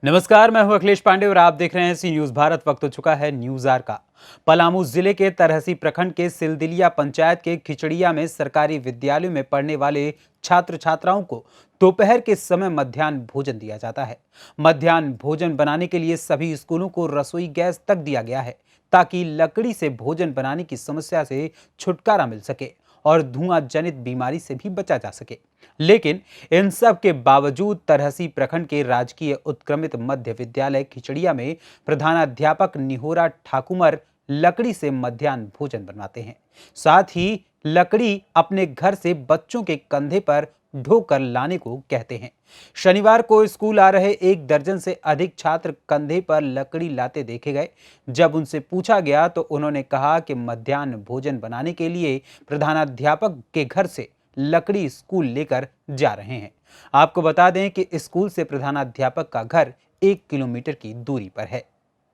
नमस्कार, मैं हूं अखिलेश पांडे और आप देख रहे हैं सी न्यूज भारत। वक्त हो चुका है न्यूज आवर का। पलामू जिले के तरहसी प्रखंड के सिलदिलिया पंचायत के खिचड़िया में सरकारी विद्यालयों में पढ़ने वाले छात्र छात्राओं को दोपहर के समय मध्याह्न भोजन दिया जाता है। मध्याह्न भोजन बनाने के लिए सभी स्कूलों को रसोई गैस तक दिया गया है ताकि लकड़ी से भोजन बनाने की समस्या से छुटकारा मिल सके और धुआं जनित बीमारी से भी बचा जा सके। लेकिन इन सब के बावजूद तरहसी प्रखंड के राजकीय उत्क्रमित मध्य विद्यालय खिचड़िया में प्रधानाध्यापक निहोरा ठाकुर लकड़ी से मध्याह्न भोजन बनवाते हैं। साथ ही लकड़ी अपने घर से बच्चों के कंधे पर ढोकर लाने को कहते हैं। शनिवार को स्कूल आ रहे 1 दर्जन से अधिक छात्र कंधे पर लकड़ी लाते देखे गए। जब उनसे पूछा गया तो उन्होंने कहा कि मध्याह्न भोजन बनाने के लिए प्रधानाध्यापक के घर से लकड़ी स्कूल लेकर जा रहे हैं। आपको बता दें कि स्कूल से प्रधानाध्यापक का घर 1 किलोमीटर की दूरी पर है।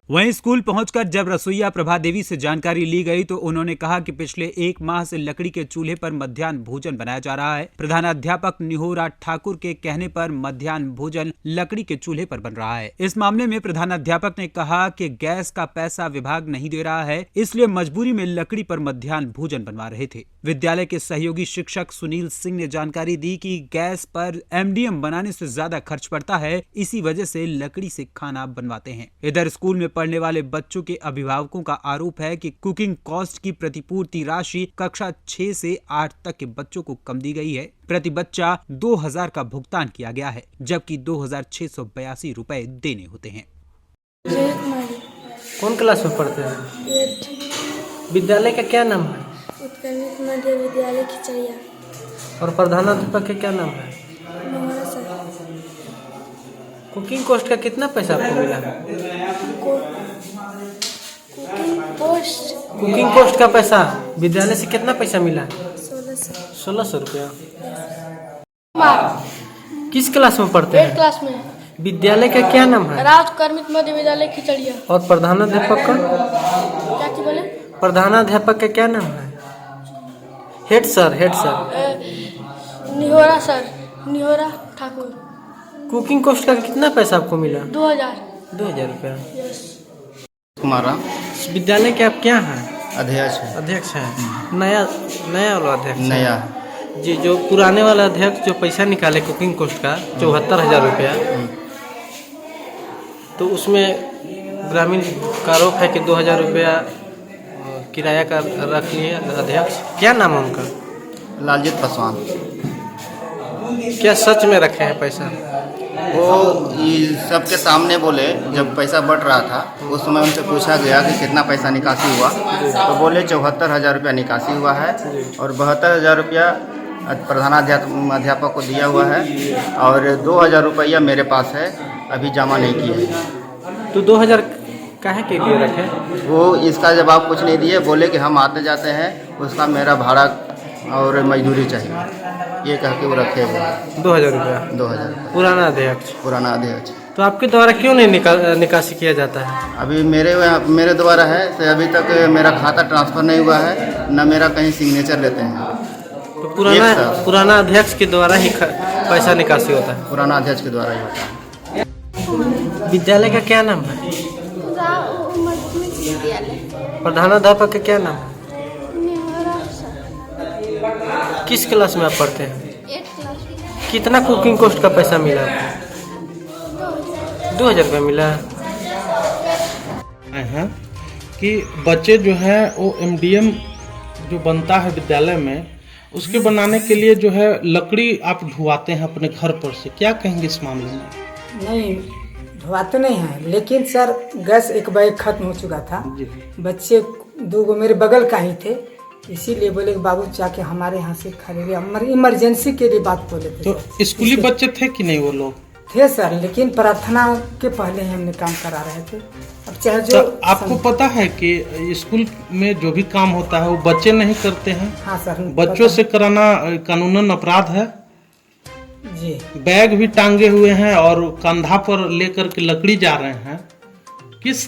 वहीं स्कूल पहुंचकर जब रसोइया प्रभा देवी से जानकारी ली गई तो उन्होंने कहा कि पिछले 1 माह से लकड़ी के चूल्हे पर मध्याह्न भोजन बनाया जा रहा है। प्रधानाध्यापक निहोरा ठाकुर के कहने पर मध्याह्न भोजन लकड़ी के चूल्हे पर बन रहा है। इस मामले में प्रधानाध्यापक ने कहा कि गैस का पैसा विभाग नहीं दे रहा है, इसलिए मजबूरी में लकड़ी पर मध्याह्न भोजन बनवा रहे थे। विद्यालय के सहयोगी शिक्षक सुनील सिंह ने जानकारी दी कि गैस पर एमडीएम बनाने से ज्यादा खर्च पड़ता है, इसी वजह से लकड़ी से खाना बनवाते हैं। इधर स्कूल में पढ़ने वाले बच्चों के अभिभावकों का आरोप है कि कुकिंग कॉस्ट की प्रतिपूर्ति राशि कक्षा 6 से 8 तक के बच्चों को कम दी गई है। प्रति बच्चा 2000 का भुगतान किया गया है, जबकि 2682 रुपए देने होते हैं। कौन क्लास में पढ़ते हैं? विद्यालय का क्या नाम है? उत्क्रमित मध्य विद्यालय खिचड़िया। और प्रधानाध्यापक का क्या नाम है? निहोरा सर। कुकिंग कॉस्ट का कितना पैसा आपको मिला है? कुकिंग कॉस्ट का पैसा विद्यालय से कितना पैसा मिला? 1600 रुपया। किस क्लास में पढ़ते हैं? 8 क्लास में। विद्यालय का क्या नाम है? उत्क्रमित मध्य विद्यालय खिचड़िया। और प्रधानाध्यापक का? क्या चीज बोले? प्रधानाध्यापक का क्या नाम है? हेड सर निहोरा सर, निहोरा ठाकुर। कुकिंग कॉस्ट का कितना पैसा आपको मिला? 2000 रुपया। हमारा विद्यालय के आप क्या हैं? अध्यक्ष है। नया वाला अध्यक्ष? नया जी, जो पुराने वाला अध्यक्ष जो पैसा निकाले कुकिंग कॉस्ट का 74,000 रुपया, तो उसमें ग्रामीण का आरोप है कि 2000 रुपया किराया का रख लिए अध्यक्ष। क्या नाम है उनका? लालजीत पासवान। क्या सच में रखे हैं पैसा? वो सबके सामने बोले, जब पैसा बढ़ रहा था उस समय उनसे पूछा गया कि कितना पैसा निकासी हुआ, तो बोले 74,000 रुपया निकासी हुआ है और 72,000 रुपया प्रधानाध्यापक को दिया हुआ है और 2,000 रुपया मेरे पास है, अभी जमा नहीं किया है। तो 2,000 काहे के लिए रखे? वो इसका जवाब कुछ नहीं दिए, बोले कि हम आते जाते हैं, उसका मेरा भाड़ा और मजदूरी चाहिए, ये कह के वो रखे हुए। 2,000 रुपया? 2,000 पुराना अध्यक्ष। तो आपके द्वारा क्यों नहीं निकासी किया जाता है? अभी मेरे द्वारा है तो अभी तक मेरा खाता ट्रांसफ़र नहीं हुआ है, न मेरा कहीं सिग्नेचर लेते हैं। तो पुराना अध्यक्ष के द्वारा ही पैसा निकासी होता है? पुराना अध्यक्ष के द्वारा ही होता है। विद्यालय का क्या नाम है? प्रधानाध्यापक का क्या नाम है? किस क्लास में आप पढ़ते हैं? 8 क्लास। कितना कुकिंग कॉस्ट का पैसा मिला? 2,000 रुपया मिला है। कि बच्चे जो है वो एमडीएम जो बनता है विद्यालय में, उसके बनाने के लिए जो है लकड़ी आप ढुआते हैं अपने घर पर से, क्या कहेंगे इस मामले में? नहीं, धुआते नहीं हैं, लेकिन सर गैस एक बैग खत्म हो चुका था। बच्चे 2 मेरे बगल का ही थे, इसीलिए बोले कि बाबू जाके हमारे यहाँ से खरीदे, इमरजेंसी के लिए बात बोले थे। तो स्कूली बच्चे थे कि नहीं? वो लोग थे सर, लेकिन प्रार्थना के पहले ही हमने काम करा रहे थे। अब चाहे जो तो आपको पता है कि स्कूल में जो भी काम होता है वो बच्चे नहीं करते हैं? हाँ सर, बच्चों से कराना कानूनन अपराध है जी। बैग भी टांगे हुए हैं और कंधा पर लेकर के लकड़ी जा रहे हैं। किस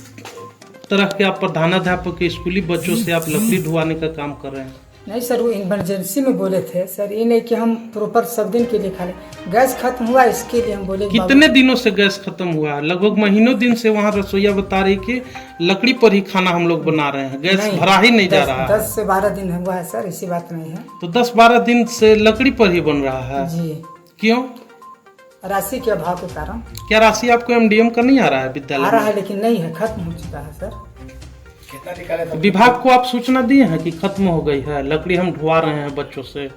तरह के आप प्रधानाध्यापक के स्कूली बच्चों से आप लकड़ी ढुआने का काम कर रहे हैं? नहीं सर, वो इमरजेंसी में बोले थे सर, ये नहीं कि हम प्रॉपर सब दिन के लिए खा लें। गैस खत्म हुआ इसके लिए हम बोले। कितने दिनों से गैस खत्म हुआ है? लगभग महीनों दिन से वहाँ रसोईया बता रही कि लकड़ी पर ही खाना हम लोग बना रहे हैं, गैस भरा ही नहीं जा रहा है। 10 से 12 दिन हुआ है सर, ऐसी बात नहीं है। तो 10-12 दिन से लकड़ी पर ही बन रहा है जी, क्यों? राशि के अभाव के कारण। क्या राशि आपको एमडीएम का नहीं आ रहा है विद्यालय आ रहा में? है लेकिन नहीं है, खत्म हो चुका है सर। विभाग को आप सूचना दिए हैं कि खत्म हो गई है, लकड़ी हम ढुआ रहे हैं बच्चों से?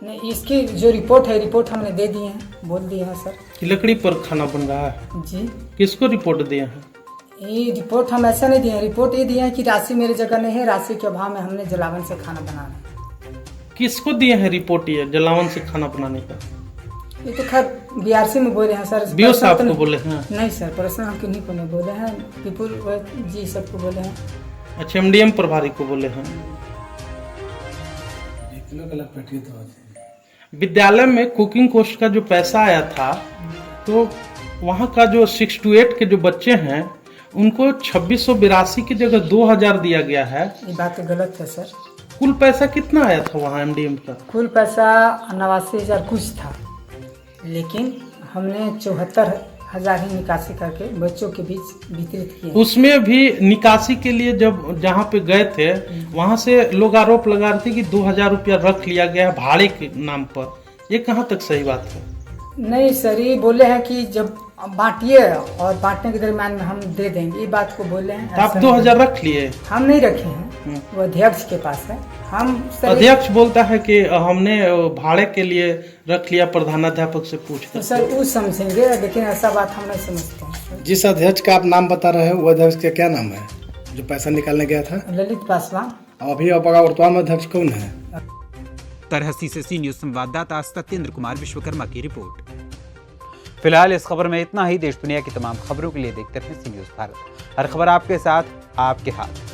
नहीं, इसकी जो रिपोर्ट है, रिपोर्ट हमने दे दिए हैं, बोल दिए हैं सर। कि लकड़ी पर खाना बन रहा है? जी, किसको रिपोर्ट दिए हैं? ये रिपोर्ट हम ऐसा नहीं दिए हैं, रिपोर्ट ये दिए हैं कि राशि मेरी जगह नहीं है, राशि के अभाव में हमने जलावन से खाना बनाना है। किसको दिए हैं रिपोर्ट ये जलावन से खाना बनाने का? ये तो खैर बीआरसी में बोले हैं सर। बीओ साहब पर्सनल को तो बोले हैं? नहीं सर, पर्सनल हम किन्हीं को नहीं बोले हैं, विपुल जी सबको बोले हैं। अच्छा, एमडीएम प्रभारी को बोले हैं। विद्यालय में कुकिंग कोर्स का जो पैसा आया था, तो वहाँ का जो 6 to 8 के जो बच्चे हैं उनको 2682 की जगह 2000 दिया गया है। ये बात तो गलत है सर। कुल पैसा कितना आया था वहाँ एमडीएम का? कुल पैसा 89,000 कुछ था, लेकिन हमने 74,000 ही निकासी करके बच्चों के बीच वितरित किए। उसमें भी निकासी के लिए जब जहाँ पे गए थे वहाँ से लोग आरोप लगा रहे थे कि 2000 रुपया रख लिया गया है भाड़े के नाम पर। ये कहाँ तक सही बात है? नहीं सर, ये बोले हैं कि जब बांटिए और बांटने के दरम्यान में हम दे देंगे, ये बात को बोले हैं। तो आप 2000 रख लिए? हम नहीं रखे हैं, वो अध्यक्ष के पास है। हम सर अध्यक्ष बोलता है कि हमने भाड़े के लिए रख लिया, प्रधानाध्यापक से पूछ तो कर। सर वो समझेंगे, लेकिन ऐसा बात हम नहीं समझते हैं। जिस अध्यक्ष का आप नाम बता रहे हैं वो अध्यक्ष का क्या नाम है जो पैसा निकालने गया था? ललित पासवान। अभी आपका वर्तमान में अध्यक्ष कौन है? तरहसी से सी न्यूज संवाददाता सत्येंद्र कुमार विश्वकर्मा की रिपोर्ट। फिलहाल इस खबर में इतना ही। देश दुनिया की तमाम खबरों के लिए देखते रहें सी न्यूज भारत। हर खबर आपके साथ, आपके हाथ।